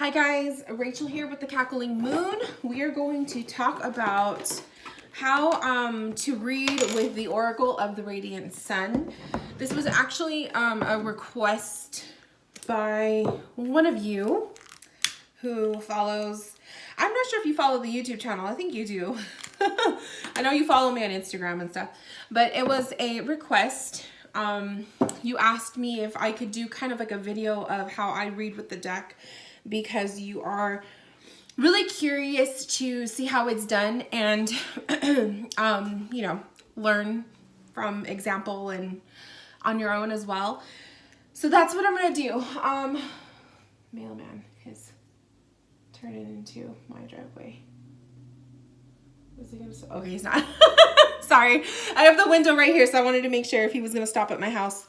Hi guys, Rachel here with the Cackling Moon. We are going to talk about how to read with the Oracle of the Radiant Sun. This was actually a request by one of you who follows, I'm not sure if you follow the YouTube channel, I think you do. I know you follow me on Instagram and stuff, but it was a request. You asked me if I could do kind of like a video of how I read with the deck, because you are really curious to see how it's done and, you know, learn from example and on your own as well. So that's what I'm going to do. Mailman is turning into my driveway. Is he gonna stop? Okay, he's not. Sorry. I have the window right here, so I wanted to make sure if he was going to stop at my house,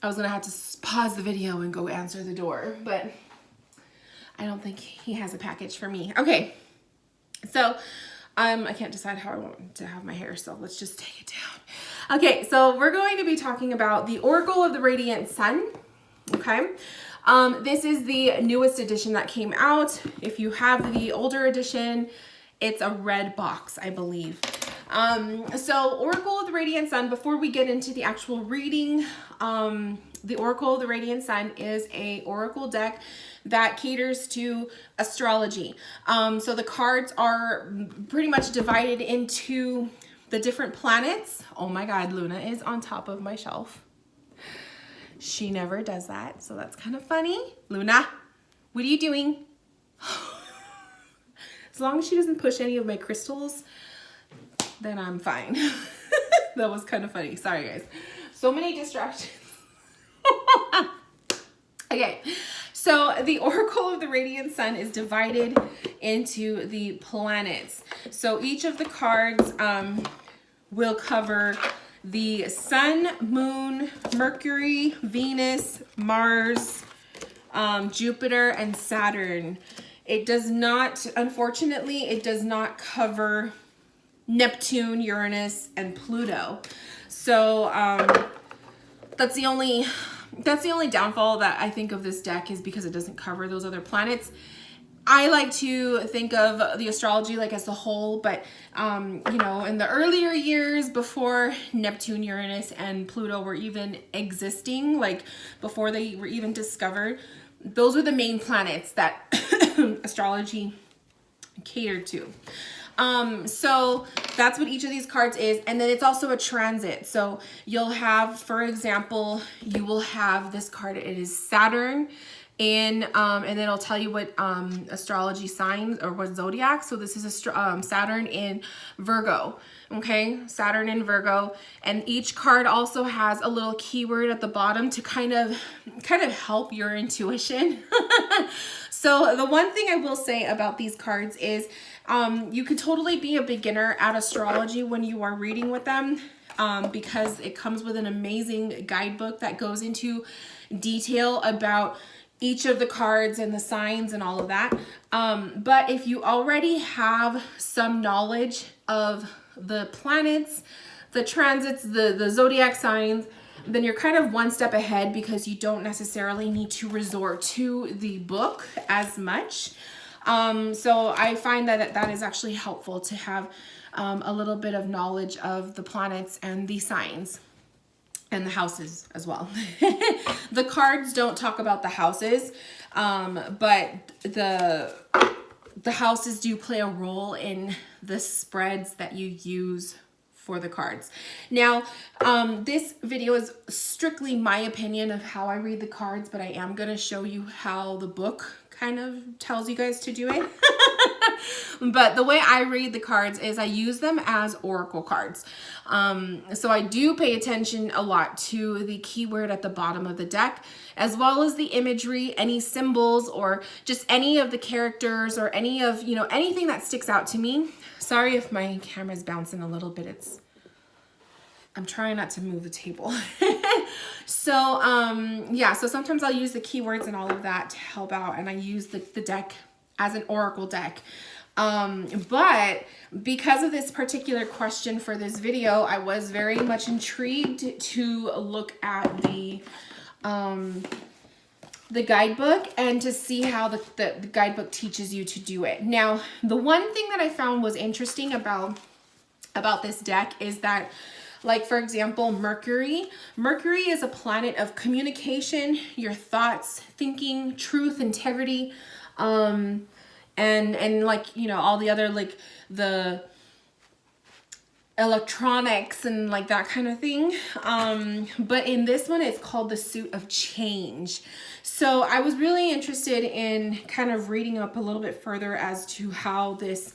I was going to have to pause the video and go answer the door, but I don't think he has a package for me. Okay, so I can't decide how I want to have my hair, so let's just take it down. Okay, so we're going to be talking about the Oracle of the Radiant Sun. Okay, this is the newest edition that came out. If you have the older edition, it's a red box, I believe. So Oracle of the Radiant Sun, before we get into the actual reading, the Oracle of the Radiant Sun is a oracle deck that caters to astrology. So the cards are pretty much divided into the different planets. Oh my God, Luna is on top of my shelf. She never does that, so that's kind of funny. Luna, what are you doing? As long as she doesn't push any of my crystals, then I'm fine. That was kind of funny. Sorry, guys. So many distractions. Okay, so the Oracle of the Radiant Sun is divided into the planets. So each of the cards will cover the Sun, Moon, Mercury, Venus, Mars, Jupiter, and Saturn. It does not, unfortunately, it does not cover Neptune, Uranus, and Pluto. So that's the only downfall that I think of this deck, is because it doesn't cover those other planets. I like to think of the astrology like as a whole, but you know, in the earlier years before Neptune, Uranus, and Pluto were even existing, like before they were even discovered, those were the main planets that astrology catered to. So that's what each of these cards is. And then it's also a transit. So you'll have, for example, you will have this card. It is Saturn and then it'll tell you what, astrology signs or what zodiac. So this is a Saturn in Virgo. Okay. Saturn in Virgo. And each card also has a little keyword at the bottom to kind of help your intuition. So the one thing I will say about these cards is, you could totally be a beginner at astrology when you are reading with them, because it comes with an amazing guidebook that goes into detail about each of the cards and the signs and all of that. But if you already have some knowledge of the planets, the transits, the zodiac signs, then you're kind of one step ahead, because you don't necessarily need to resort to the book as much. So I find that that is actually helpful to have a little bit of knowledge of the planets and the signs and the houses as well. The cards don't talk about the houses, but the houses do play a role in the spreads that you use for the cards. Now, this video is strictly my opinion of how I read the cards, but I am going to show you how the book kind of tells you guys to do it. But the way I read the cards is I use them as oracle cards. So I do pay attention a lot to the keyword at the bottom of the deck, as well as the imagery, any symbols, or just any of the characters, or any of, you know, anything that sticks out to me. Sorry if my camera's bouncing a little bit. I'm trying not to move the table. So, yeah, so sometimes I'll use the keywords and all of that to help out, and I use the deck as an oracle deck. But because of this particular question for this video, I was very much intrigued to look at the guidebook and to see how the guidebook teaches you to do it. Now, the one thing that I found was interesting about this deck is that, like, for example, Mercury is a planet of communication, your thoughts, thinking, truth, integrity, and like, you know, all the other, like, the electronics and like that kind of thing. But in this one, it's called the suit of change. So I was really interested in kind of reading up a little bit further as to how this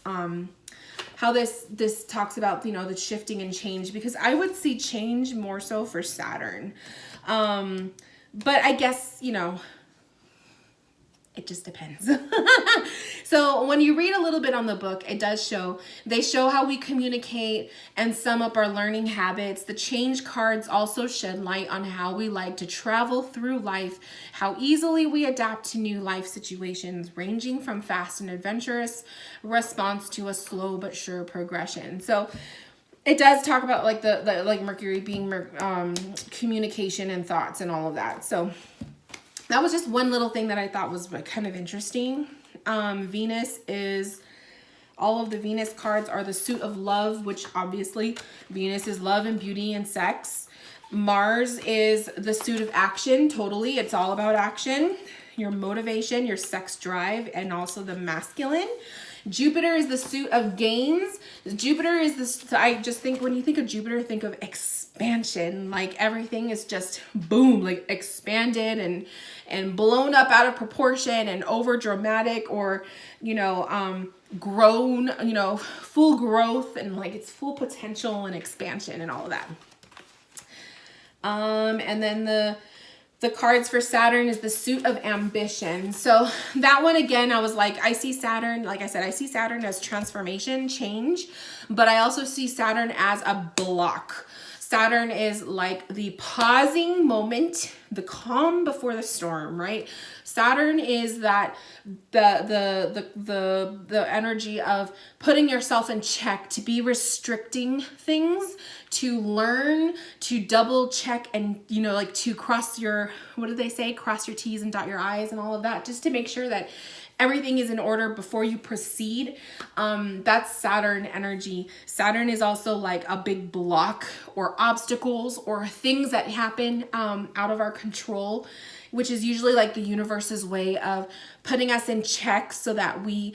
talks about, you know, the shifting and change, because I would see change more so for Saturn. But I guess, you know, it just depends. So when you read a little bit on the book, it does show, they show how we communicate and sum up our learning habits. The change cards also shed light on how we like to travel through life, how easily we adapt to new life situations, ranging from fast and adventurous response to a slow but sure progression. So it does talk about like the like Mercury being communication and thoughts and all of that. So that was just one little thing that I thought was kind of interesting. Venus is, all of the Venus cards are the suit of love, which obviously Venus is love and beauty and sex. Mars is the suit of action, totally. It's all about action, your motivation, your sex drive, and also the masculine. Jupiter is the suit of gains. Jupiter is this, I just think when you think of Jupiter, think of expansion. Like everything is just boom, like expanded and blown up out of proportion and over dramatic, or, you know, grown, you know, full growth and like it's full potential and expansion and all of that. And then the cards for Saturn is the suit of ambition. So that one, again, I was like, I see Saturn, like I said, I see Saturn as transformation, change, but I also see Saturn as a block. Saturn is like the pausing moment, the calm before the storm, right? Saturn is that the energy of putting yourself in check, to be restricting things, to learn, to double check, and, you know, like to cross your, what do they say? Cross your T's and dot your I's and all of that, just to make sure that everything is in order before you proceed. That's Saturn energy. Saturn is also like a big block or obstacles or things that happen out of our control, which is usually like the universe's way of putting us in check so that we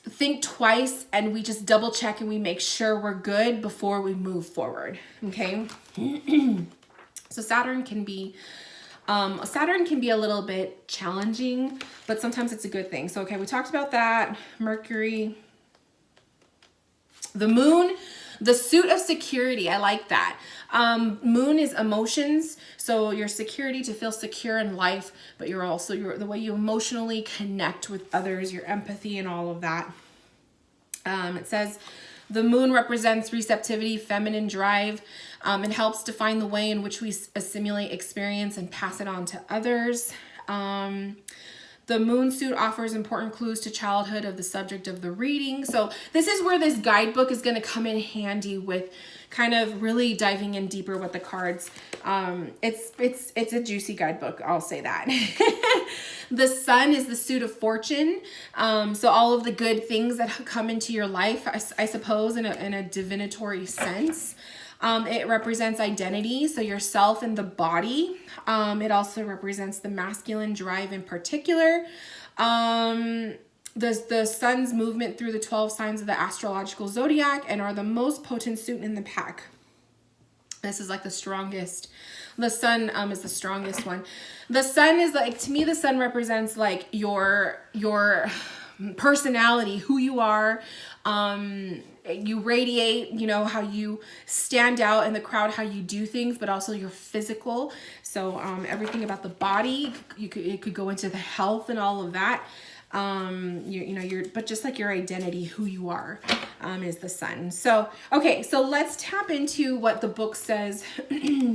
think twice and we just double check and we make sure we're good before we move forward. Okay. So Saturn can be a little bit challenging, but sometimes it's a good thing. So, okay, we talked about that. Mercury, the moon, the suit of security. I like that. Moon is emotions. So your security, to feel secure in life, but you're also the way you emotionally connect with others, your empathy and all of that. It says the moon represents receptivity, feminine drive. It helps define the way in which we assimilate experience and pass it on to others. The moon suit offers important clues to childhood of the subject of the reading. So this is where this guidebook is going to come in handy with kind of really diving in deeper with the cards. It's a juicy guidebook, I'll say that. The sun is the suit of fortune. So all of the good things that come into your life, I suppose, in a divinatory sense. It represents identity, so yourself and the body. It also represents the masculine drive in particular. The sun's movement through the 12 signs of the astrological zodiac and are the most potent suit in the pack. This is like the strongest. The sun is the strongest one. The sun is like, to me, the sun represents like your personality, who you are. You radiate, you know, how you stand out in the crowd, how you do things, but also your physical. So everything about the body, it could go into the health and all of that. But just like your identity, who you are, is the sun. So, okay, so let's tap into what the book says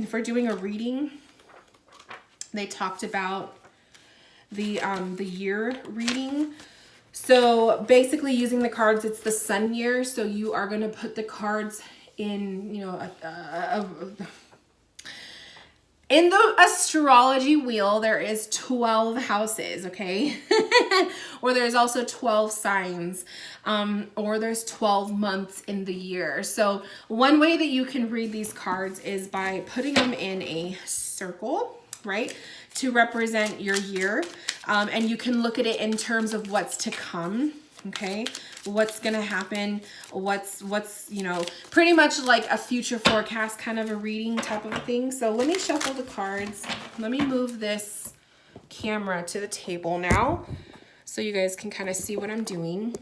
for doing a reading. They talked about the year reading. So basically using the cards, it's the sun year. So you are going to put the cards in, you know, In the astrology wheel, there is 12 houses, okay? Or there's also 12 signs, or there's 12 months in the year. So one way that you can read these cards is by putting them in a circle, right? To represent your year. And you can look at it in terms of what's to come, okay? What's gonna happen, what's you know, pretty much like a future forecast kind of a reading type of thing. So let me shuffle the cards. Let me move this camera to the table now so you guys can kind of see what I'm doing.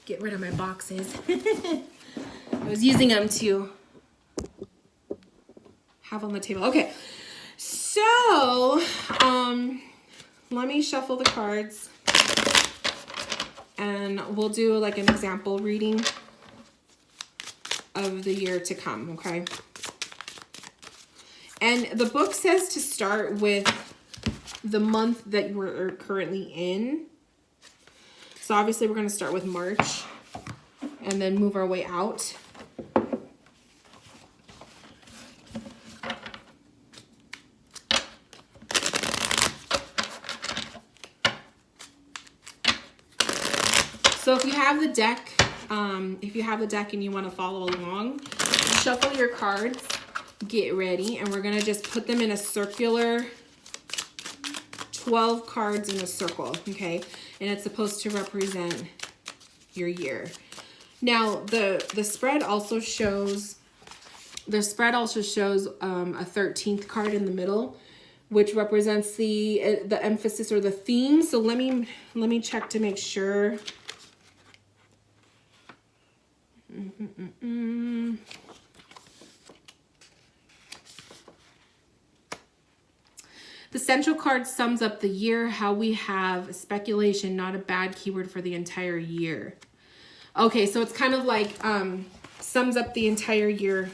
Get rid of my boxes. I was using them to have on the table. Okay, so let me shuffle the cards and we'll do like an example reading of the year to come, okay? And the book says to start with the month that we're currently in. So obviously we're going to start with March and then move our way out. So if you have the deck, and you want to follow along, shuffle your cards, get ready, and we're going to just put them in a circular 12 cards in a circle, okay? And it's supposed to represent your year. Now, the spread also shows a 13th card in the middle, which represents the emphasis or the theme. So let me check to make sure. The central card sums up the year, how we have speculation, not a bad keyword for the entire year. Okay, so it's kind of like sums up the entire year,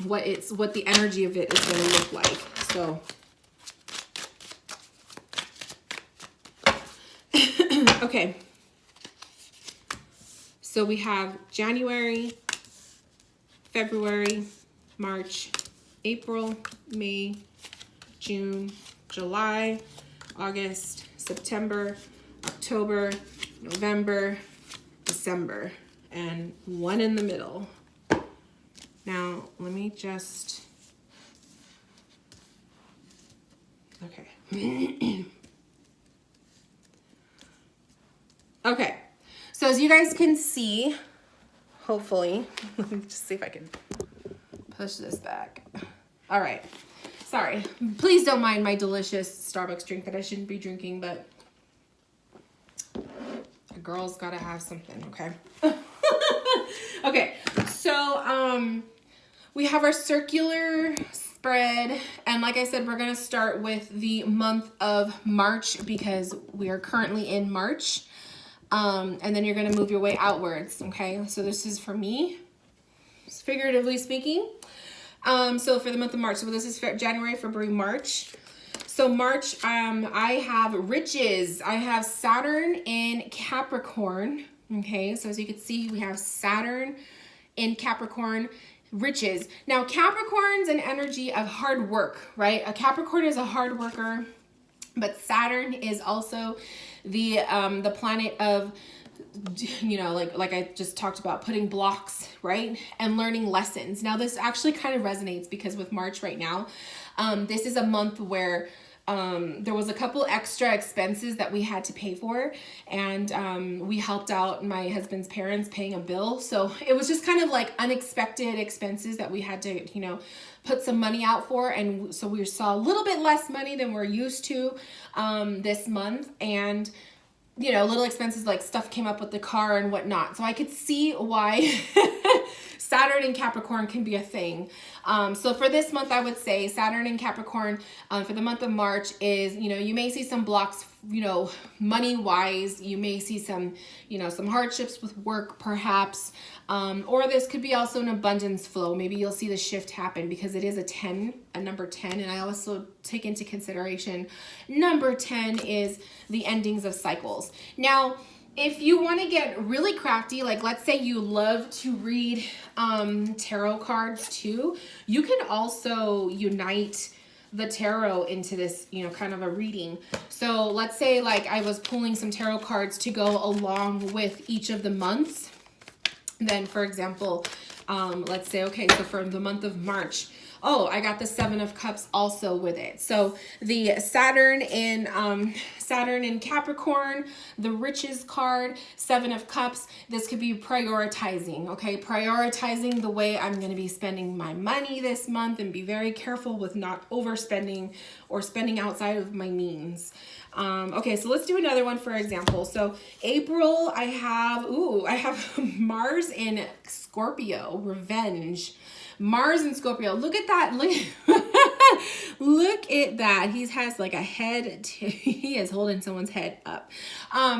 what the energy of it is going to look like. So okay. So we have January, February, March, April, May, June, July, August, September, October, November, December, and one in the middle. Now, let me just, okay. Okay. So as you guys can see, hopefully, let me just see if I can push this back. All right. Sorry. Please don't mind my delicious Starbucks drink that I shouldn't be drinking, but a girl's got to have something, okay? Okay. So we have our circular spread, and like I said, we're going to start with the month of March because we are currently in March. And then you're going to move your way outwards. Okay. So this is for me, figuratively speaking. So for the month of March, so this is January, February, March. So March, I have riches. I have Saturn in Capricorn. Okay. So as you can see, we have Saturn in Capricorn, riches. Now Capricorn's an energy of hard work, right? A Capricorn is a hard worker, but Saturn is also the planet of, you know, like I just talked about, putting blocks, right? And learning lessons. Now this actually kind of resonates because with March right now, this is a month where there was a couple extra expenses that we had to pay for, and we helped out my husband's parents paying a bill. So it was just kind of like unexpected expenses that we had to, you know, put some money out for. And so we saw a little bit less money than we're used to this month. And, you know, little expenses like stuff came up with the car and whatnot. So I could see why Saturn in Capricorn can be a thing. So for this month, I would say Saturn in Capricorn for the month of March is, you know, you may see some blocks, you know, money wise. You may see some, you know, some hardships with work perhaps. Or this could be also an abundance flow. Maybe you'll see the shift happen because it is a number 10. And I also take into consideration number 10 is the endings of cycles. Now, If you want to get really crafty, like let's say you love to read tarot cards too, you can also unite the tarot into this, you know, kind of a reading. So let's say like I was pulling some tarot cards to go along with each of the months. Then for example, let's say, okay, so for the month of March, oh, I got the Seven of Cups also with it. So the Saturn in Capricorn, the Riches card, Seven of Cups. This could be prioritizing, okay? Prioritizing the way I'm going to be spending my money this month, and be very careful with not overspending or spending outside of my means. Okay, so let's do another one for example. So April, I have Mars in Scorpio, revenge. Mars and Scorpio. Look at that. Look at that. He has like a head. He is holding someone's head up.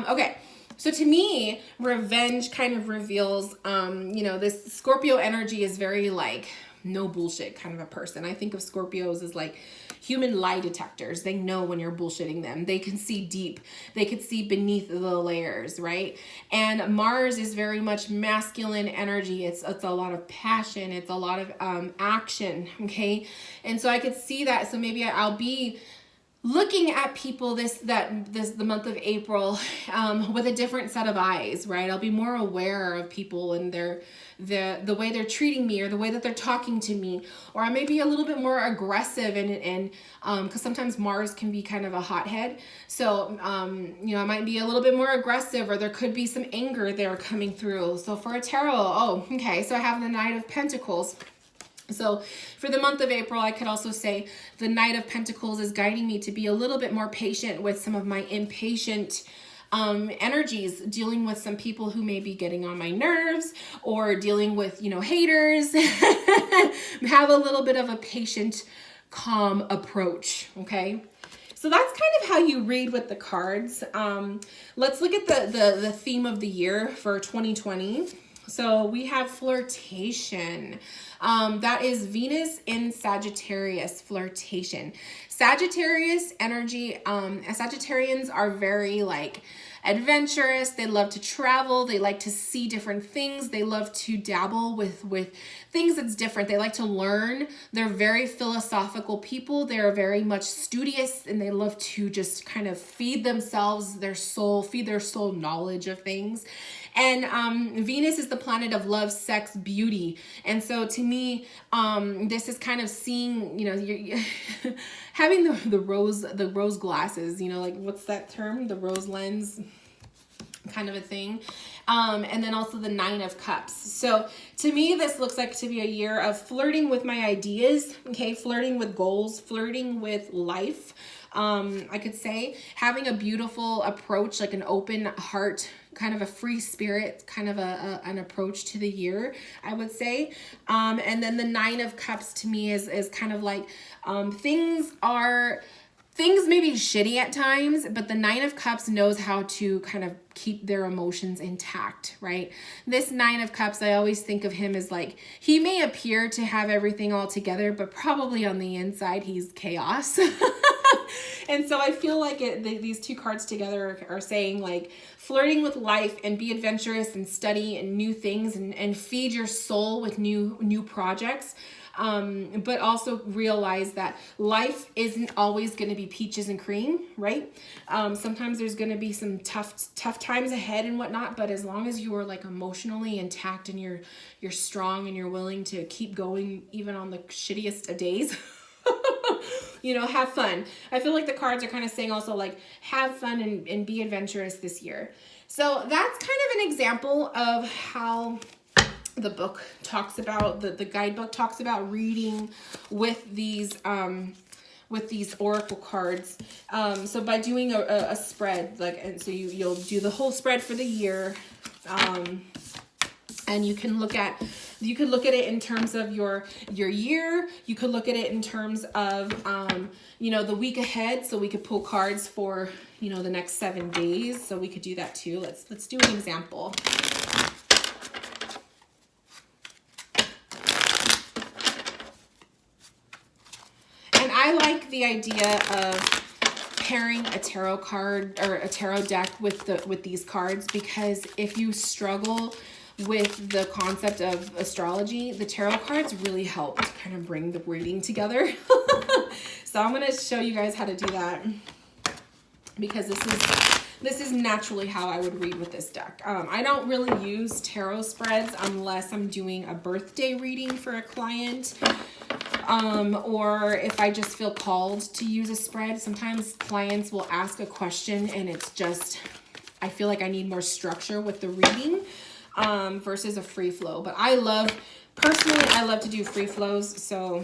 Okay. So to me, revenge kind of reveals, you know, this Scorpio energy is very like no bullshit kind of a person. I think of Scorpios as like human lie detectors. They know when you're bullshitting them. They can see deep. They could see beneath the layers, right? And Mars is very much masculine energy. It's a lot of passion. It's a lot of action, okay? And so I could see that. So maybe I'll be looking at people the month of April with a different set of eyes, right? I'll be more aware of people and the way they're treating me, or the way that they're talking to me, or I may be a little bit more aggressive and because sometimes Mars can be kind of a hothead. So you know, I might be a little bit more aggressive, or there could be some anger there coming through. So for a tarot, oh, okay, so I have the Knight of Pentacles. So for the month of April, I could also say the Knight of Pentacles is guiding me to be a little bit more patient with some of my impatient energies, dealing with some people who may be getting on my nerves, or dealing with, you know, haters. Have a little bit of a patient, calm approach, okay? So that's kind of how you read with the cards. Let's look at the theme of the year for 2020. So we have flirtation. That is Venus in Sagittarius, flirtation. Sagittarius energy, Sagittarians are very like adventurous. They love to travel. They like to see different things. They love to dabble with things that's different. They like to learn. They're very philosophical people. They're very much studious, and they love to just kind of feed themselves, their soul knowledge of things. And Venus is the planet of love, sex, beauty. And so to me, this is kind of seeing, you know, you're having the rose glasses, you know, like what's that term? The rose lens kind of a thing. And then also the Nine of Cups. So to me, this looks like to be a year of flirting with my ideas, okay? Flirting with goals, flirting with life. I could say having a beautiful approach, like an open heart, kind of a free spirit, kind of an approach to the year, I would say. And then the Nine of Cups to me is kind of like things may be shitty at times, but the Nine of Cups knows how to kind of keep their emotions intact, right? This Nine of Cups, I always think of him as like, he may appear to have everything all together, but probably on the inside, he's chaos. And so I feel like these two cards together are saying like flirting with life and be adventurous and study and new things and feed your soul with new projects. But also realize that life isn't always going to be peaches and cream, right? Sometimes there's going to be some tough times ahead and whatnot, but as long as you are like emotionally intact and you're strong and you're willing to keep going even on the shittiest of days, you know, have fun. I feel like the cards are kind of saying also like have fun and be adventurous this year. So that's kind of an example of how the book talks about, the guidebook talks about reading with these oracle cards. So by doing a spread, like, and so you'll do the whole spread for the year, and you can look at it in terms of your year. You could look at it in terms of you know, the week ahead. So we could pull cards for, you know, the next 7 days. So we could do that too. Let's do an example. I like the idea of pairing a tarot card or a tarot deck with these cards, because if you struggle with the concept of astrology, the tarot cards really help to kind of bring the reading together. So I'm going to show you guys how to do that, because this is naturally how I would read with this deck. I don't really use tarot spreads unless I'm doing a birthday reading for a client, or if I just feel called to use a spread. Sometimes clients will ask a question and it's just, I feel like I need more structure with the reading versus a free flow. But personally, I love to do free flows. So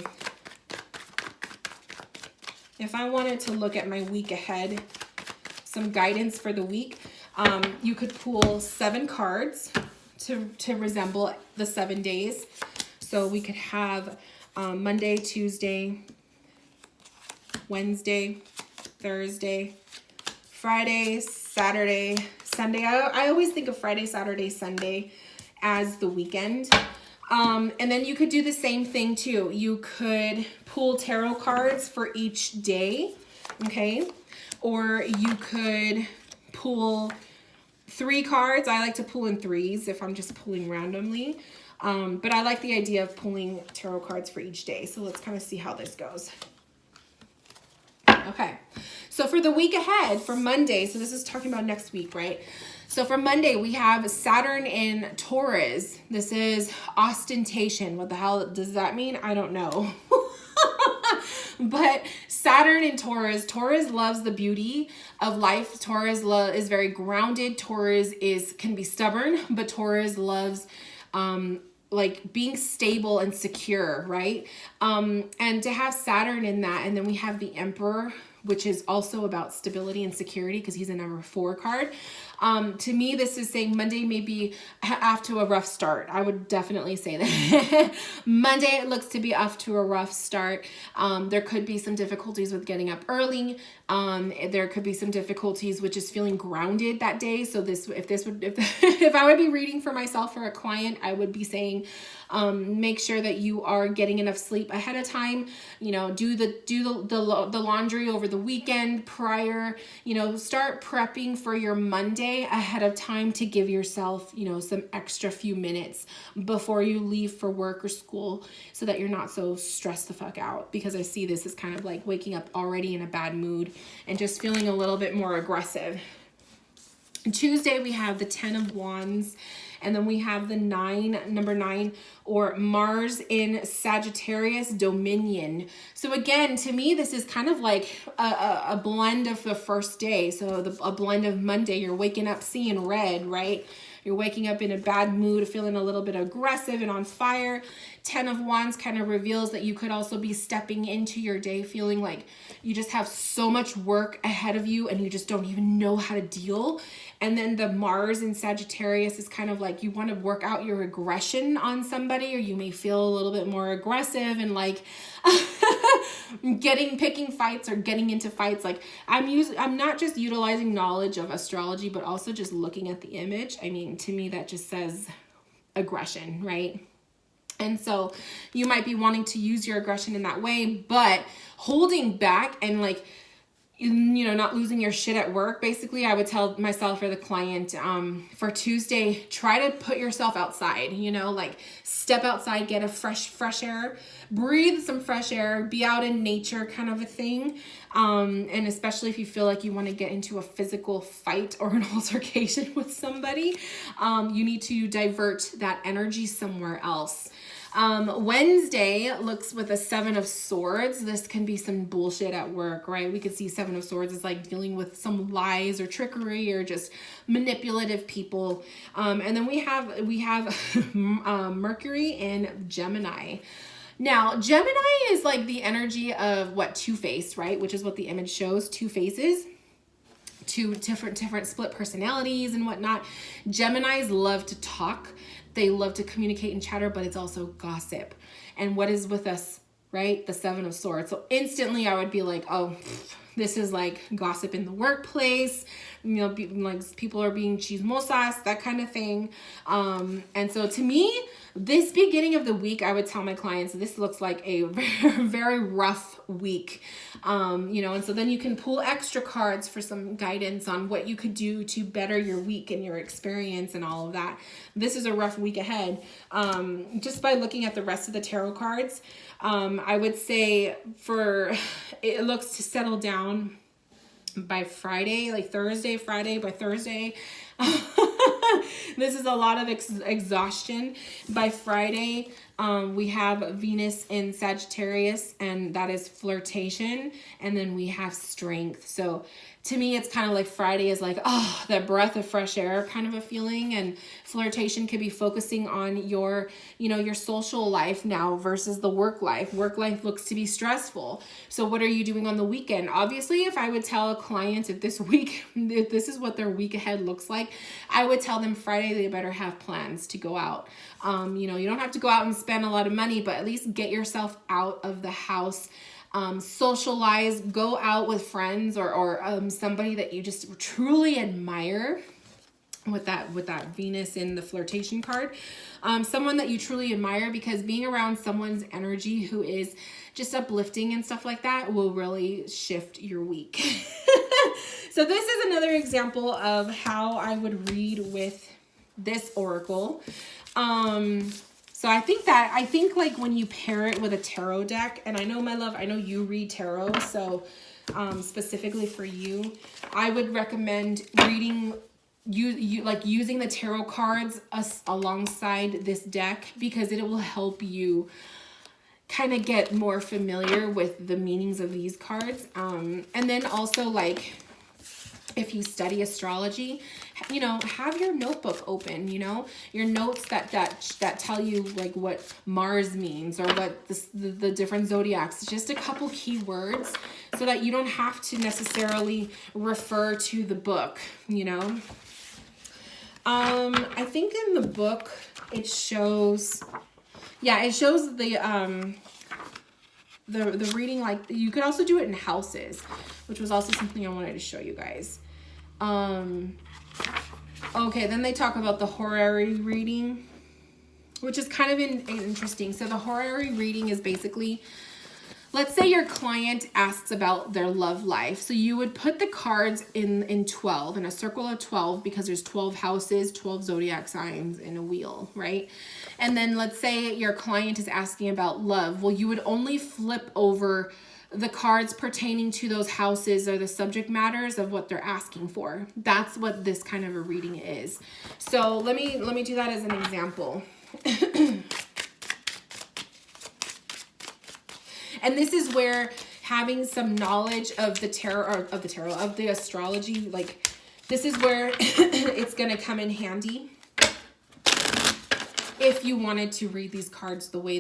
if I wanted to look at my week ahead, some guidance for the week, you could pull 7 cards to resemble the 7 days. So we could have Monday, Tuesday, Wednesday, Thursday, Friday, Saturday, Sunday. I always think of Friday, Saturday, Sunday as the weekend. And then you could do the same thing too. You could pull tarot cards for each day, okay? Or you could pull 3 cards. I like to pull in 3s if I'm just pulling randomly. But I like the idea of pulling tarot cards for each day. So let's kind of see how this goes. Okay, so for the week ahead, for Monday, so this is talking about next week, right? So for Monday, we have Saturn in Taurus. This is ostentation. What the hell does that mean? I don't know. But Saturn in Taurus, Taurus loves the beauty of life. Taurus is very grounded. Taurus can be stubborn, but Taurus loves like being stable and secure, right? And to have Saturn in that, and then we have the Emperor, which is also about stability and security because he's a number 4 card. To me, this is saying Monday may be off to a rough start. I would definitely say that. Monday looks to be off to a rough start. There could be some difficulties with getting up early. There could be some difficulties with just feeling grounded that day. So if I would be reading for myself for a client, I would be saying, make sure that you are getting enough sleep ahead of time. You know, do the laundry over the weekend prior. You know, start prepping for your Monday ahead of time to give yourself, you know, some extra few minutes before you leave for work or school, so that you're not so stressed the fuck out. Because I see this as kind of like waking up already in a bad mood and just feeling a little bit more aggressive. Tuesday, we have the 10 of Wands, and then we have the number 9, or Mars in Sagittarius dominion. So again, to me, this is kind of like a blend of the first day. So a blend of Monday, you're waking up seeing red, right? You're waking up in a bad mood, feeling a little bit aggressive and on fire. 10 of Wands kind of reveals that you could also be stepping into your day feeling like you just have so much work ahead of you and you just don't even know how to deal. And then the Mars in Sagittarius is kind of like you want to work out your aggression on somebody, or you may feel a little bit more aggressive and like picking fights or getting into fights. Like I'm not just utilizing knowledge of astrology, but also just looking at the image. I mean, to me, that just says aggression, right? And so you might be wanting to use your aggression in that way, but holding back and like, you know, not losing your shit at work. Basically, I would tell myself or the client, for Tuesday, try to put yourself outside, you know, like step outside, get a fresh air, breathe some fresh air, be out in nature kind of a thing. And especially if you feel like you want to get into a physical fight or an altercation with somebody, you need to divert that energy somewhere else. Wednesday looks with a 7 of Swords. This can be some bullshit at work, right? We could see 7 of Swords as like dealing with some lies or trickery or just manipulative people. And then we have Mercury in Gemini. Now, Gemini is like the energy of Two-Faced, right? Which is what the image shows, 2 faces. 2 different split personalities and whatnot. Geminis love to talk. They love to communicate and chatter, but it's also gossip. And what is with us, right? The 7 of Swords. So instantly I would be like, oh, this is like gossip in the workplace. You know, like people are being chismosas, that kind of thing. And so to me, this beginning of the week, I would tell my clients, this looks like a very, very rough week, you know, and so then you can pull extra cards for some guidance on what you could do to better your week and your experience and all of that. This is a rough week ahead. Just by looking at the rest of the tarot cards, I would say it looks to settle down by Friday, like Friday by Thursday. This is a lot of exhaustion. By Friday, we have Venus in Sagittarius, and that is flirtation. And then we have strength. So to me, it's kind of like Friday is like, oh, that breath of fresh air kind of a feeling. And flirtation could be focusing on your, you know, your social life now versus the work life. Work life looks to be stressful. So what are you doing on the weekend? Obviously, if I would tell a client if this is what their week ahead looks like, I would tell them Friday they better have plans to go out. You know, you don't have to go out and spend a lot of money, but at least get yourself out of the house. Socialize, go out with friends or somebody that you just truly admire with that Venus in the flirtation card. Someone that you truly admire, because being around someone's energy who is just uplifting and stuff like that will really shift your week. So this is another example of how I would read with this oracle. So I think like when you pair it with a tarot deck, and I know, my love, I know you read tarot, so specifically for you, I would recommend reading you like using the tarot cards alongside this deck, because it will help you kind of get more familiar with the meanings of these cards. And then also, like, if you study astrology, you know, have your notebook open, you know, your notes that tell you like what Mars means or what the different zodiacs, just a couple keywords, so that you don't have to necessarily refer to the book, you know. I think in the book it shows, yeah, it shows the reading, like you could also do it in houses, which was also something I wanted to show you guys. Okay, then they talk about the horary reading, which is kind of interesting. So the horary reading is basically, let's say your client asks about their love life. So you would put the cards in 12, in a circle of 12, because there's 12 houses, 12 zodiac signs in a wheel, right? And then let's say your client is asking about love. Well, you would only flip over the cards pertaining to those houses or the subject matters of what they're asking for. That's what this kind of a reading is. So let me do that as an example. And this is where having some knowledge of the tarot, or of the astrology, like this is where it's going to come in handy if you wanted to read these cards the way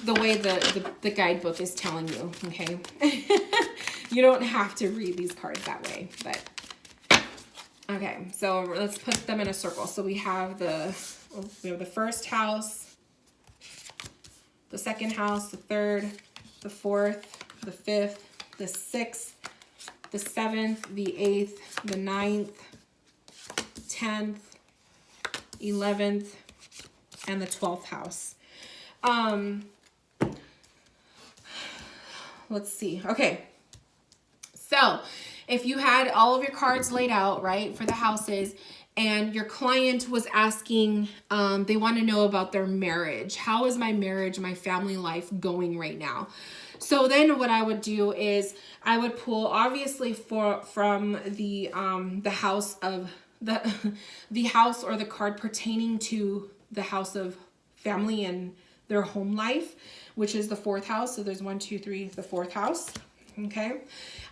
the way the guidebook is telling you, okay? You don't have to read these cards that way, but okay, so let's put them in a circle. So we have the first house, the second house, the third, the fourth, the fifth, the sixth, the seventh, the eighth, the ninth, 10th, 11th, and the 12th house. Let's see. Okay. So if you had all of your cards laid out, right, for the houses, and your client was asking, they want to know about their marriage. How is my marriage, my family life going right now? So then what I would do is I would pull, obviously, from the house of the house, or the card pertaining to the house of family and their home life, which is the 4th house. So there's 1, 2, 3, the 4th house. Okay.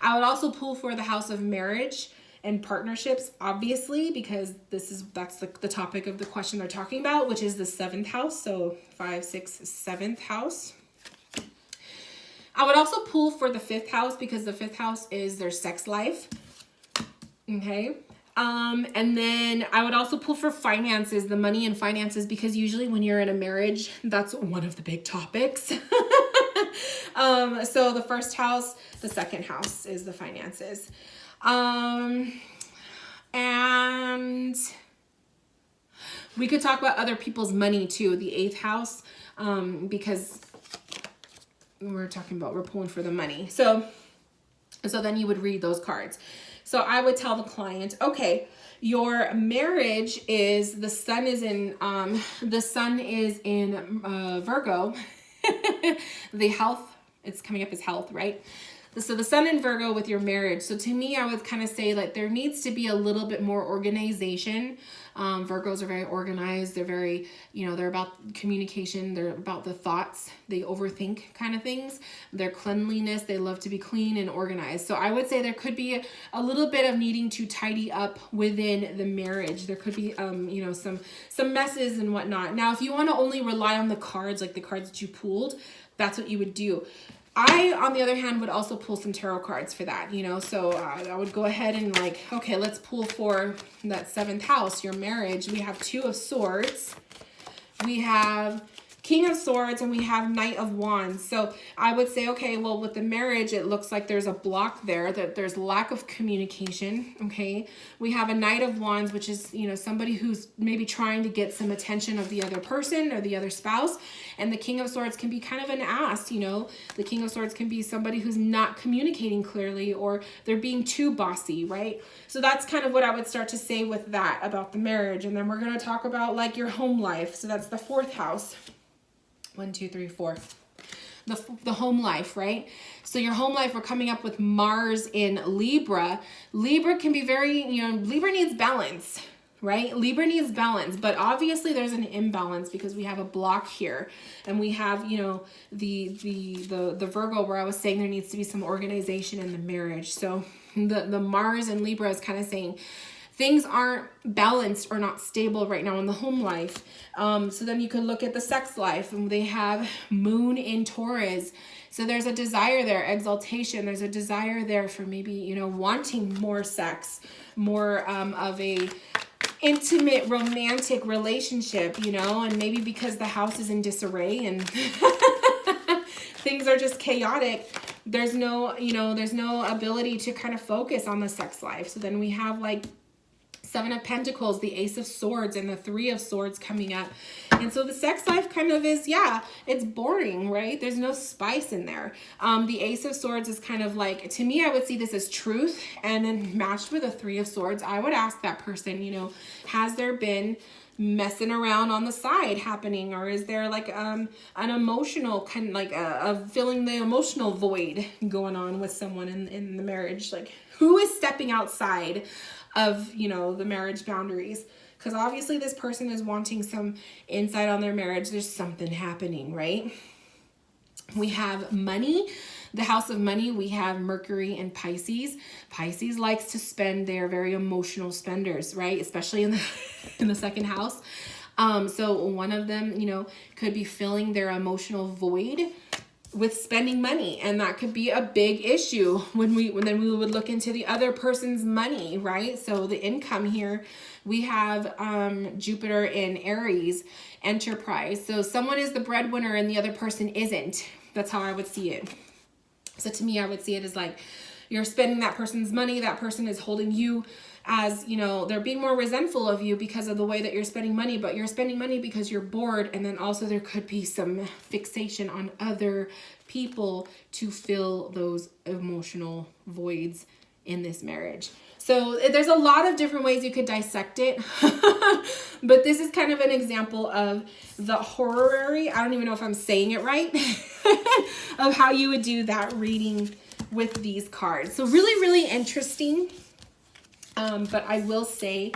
I would also pull for the house of marriage and partnerships, obviously, because that's the topic of the question they're talking about, which is the 7th house. So 5, 6, 7th house. I would also pull for the 5th house, because the 5th house is their sex life. Okay. And then I would also pull for finances, the money and finances, because usually when you're in a marriage, that's one of the big topics. So the 1st house, the 2nd house is the finances. And We could talk about other people's money too, the 8th house, because we're pulling for the money. So then you would read those cards. So I would tell the client, okay, your marriage is, the sun is in Virgo. The health, it's coming up as health, right? So the sun in Virgo with your marriage. So to me, I would kind of say like there needs to be a little bit more organization. Virgos are very organized. They're very, they're about communication. They're about the thoughts. They overthink kind of things. Their cleanliness. They love to be clean and organized. So I would say there could be a little bit of needing to tidy up within the marriage. There could be, some messes and whatnot. Now, if you want to only rely on the cards, like the cards that you pulled, that's what you would do. I, on the other hand, would also pull some tarot cards for that, so I would go ahead and like, okay, let's pull for that 7th house, your marriage. We have 2 of Swords, we have King of Swords, and we have Knight of Wands. So I would say, okay, well, with the marriage, it looks like there's a block there, that there's lack of communication, okay? We have a Knight of Wands, which is, somebody who's maybe trying to get some attention of the other person or the other spouse. And the King of Swords can be kind of an ass, The King of Swords can be somebody who's not communicating clearly, or they're being too bossy, right? So that's kind of what I would start to say with that about the marriage. And then we're going to talk about like your home life. So that's the 4th house. 1, 2, 3, 4. The home life, right? So your home life, we're coming up with Mars in Libra. Libra can be very, Libra needs balance, right? Libra needs balance, but obviously there's an imbalance because we have a block here, and we have, the Virgo where I was saying there needs to be some organization in the marriage. So the Mars in Libra is kind of saying things aren't balanced or not stable right now in the home life. So then you can look at the sex life, and they have Moon in Taurus. So there's a desire there, exaltation. There's a desire there for maybe, wanting more sex, more of a intimate romantic relationship, and maybe because the house is in disarray and things are just chaotic, there's no ability to kind of focus on the sex life. So then we have like 7 of Pentacles, the Ace of Swords, and the 3 of Swords coming up. And so the sex life kind of is, it's boring, right? There's no spice in there. The Ace of Swords is kind of like, to me, I would see this as truth, and then matched with a 3 of Swords, I would ask that person, has there been messing around on the side happening, or is there like an emotional kind of like filling the emotional void going on with someone in the marriage? Like, who is stepping outside of the marriage boundaries? Because obviously this person is wanting some insight on their marriage. There's something happening, right? We have money, the house of money. We have Mercury and Pisces. Pisces likes to spend. They're very emotional spenders, right? Especially in the in the 2nd house. So one of them, could be filling their emotional void with spending money, and that could be a big issue when we would look into the other person's money, right? So the income here, we have Jupiter in Aries, enterprise. So someone is the breadwinner and the other person isn't. That's how I would see it. So to me, I would see it as like you're spending that person's money. That person is holding you as, they're being more resentful of you because of the way that you're spending money, but you're spending money because you're bored. And then also there could be some fixation on other people to fill those emotional voids in this marriage. So there's a lot of different ways you could dissect it, but this is kind of an example of the horary. I don't even know if I'm saying it right, of how you would do that reading with these cards. So really, really interesting. But I will say,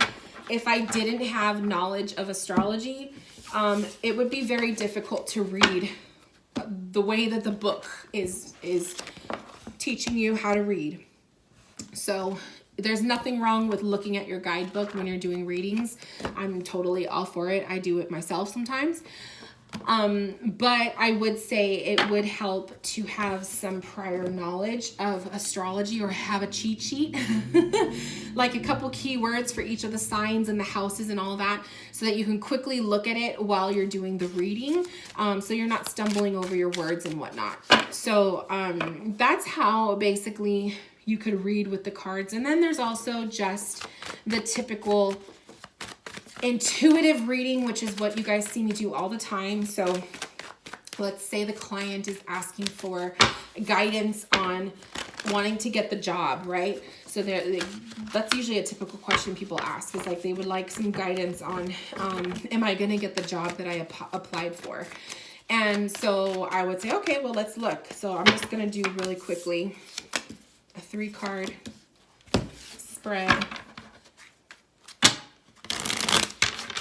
if I didn't have knowledge of astrology, it would be very difficult to read the way that the book is teaching you how to read. So there's nothing wrong with looking at your guidebook when you're doing readings. I'm totally all for it. I do it myself sometimes. But I would say it would help to have some prior knowledge of astrology, or have a cheat sheet, like a couple keywords for each of the signs and the houses and all that, so that you can quickly look at it while you're doing the reading. So you're not stumbling over your words and whatnot. So, that's how basically you could read with the cards. And then there's also just the typical intuitive reading, which is what you guys see me do all the time. So let's say the client is asking for guidance on wanting to get the job, right? So that's usually a typical question people ask, is like they would like some guidance on, am I going to get the job that I applied for? And so I would say, okay, well, let's look. So I'm just going to do really quickly a 3-card spread.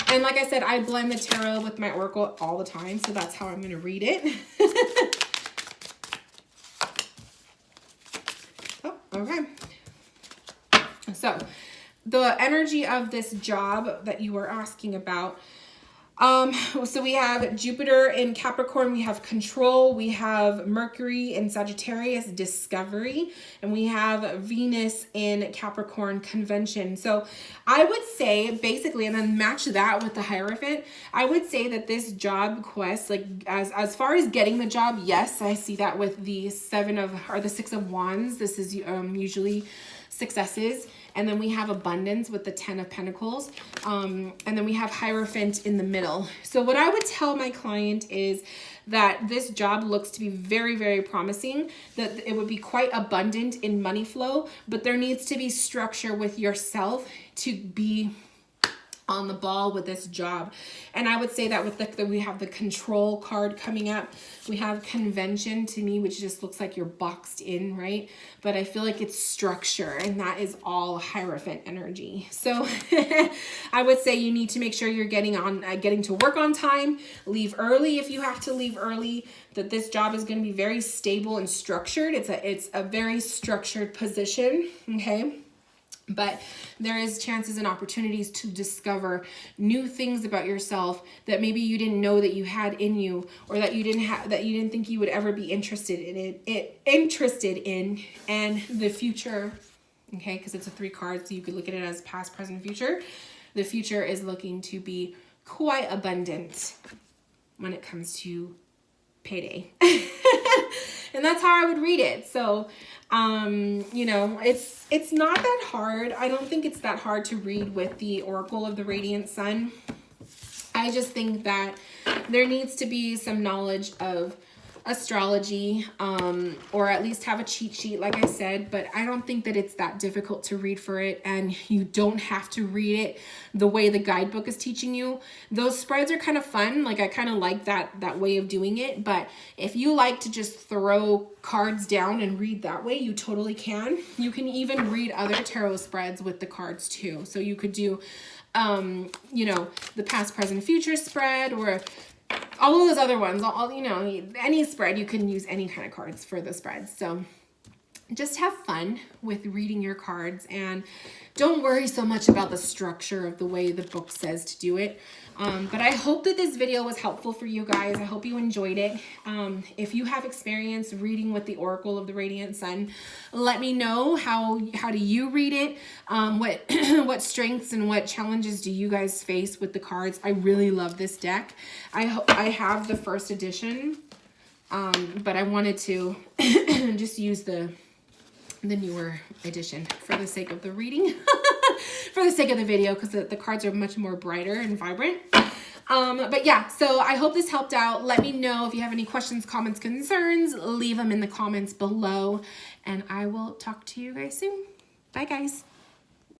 And like I said, I blend the tarot with my oracle all the time, so that's how I'm going to read it. Oh, okay. So the energy of this job that you were asking about, so we have Jupiter in Capricorn, we have control, we have Mercury in Sagittarius, discovery, and we have Venus in Capricorn, convention. So I would say basically, and then match that with the Hierophant, I would say that this job quest, like as far as getting the job, yes, I see that with the 6 of Wands. This is usually successes. And then we have abundance with the 10 of Pentacles. And then we have Hierophant in the middle. So what I would tell my client is that this job looks to be very, very promising, that it would be quite abundant in money flow, but there needs to be structure with yourself to be on the ball with this job. And I would say that with we have the control card coming up. We have convention, to me, which just looks like you're boxed in, right? But I feel like it's structure, and that is all Hierophant energy. So I would say you need to make sure you're getting to work on time, leave early if you have to leave early, that this job is going to be very stable and structured. It's a very structured position, okay? But there is chances and opportunities to discover new things about yourself that maybe you didn't know that you had in you, or that you didn't think you would ever be interested in and the future. Okay, because it's a 3 cards, so you could look at it as past, present, future. The future is looking to be quite abundant when it comes to payday. And that's how I would read it. So, you know, it's not that hard. I don't think it's that hard to read with the Oracle of the Radiant Sun. I just think that there needs to be some knowledge of astrology, or at least have a cheat sheet, like I said, but I don't think that it's that difficult to read for it, and you don't have to read it the way the guidebook is teaching you. Those spreads are kind of fun. Like, I kind of like that way of doing it, but if you like to just throw cards down and read that way, you totally can. You can even read other tarot spreads with the cards too. So you could do, you know, the past, present, future spread, or all of those other ones, you know, any spread, you can use any kind of cards for the spreads. So just have fun with reading your cards, and don't worry so much about the structure of the way the book says to do it. But I hope that this video was helpful for you guys. I hope you enjoyed it. If you have experience reading with the Oracle of the Radiant Sun, let me know how do you read it? What strengths and what challenges do you guys face with the cards? I really love this deck. I have the first edition, but I wanted to just use the newer edition for the sake of the reading, for the sake of the video, because the cards are much more brighter and vibrant. But yeah, so I hope this helped out. Let me know if you have any questions, comments, concerns. Leave them in the comments below, and I will talk to you guys soon. Bye, guys.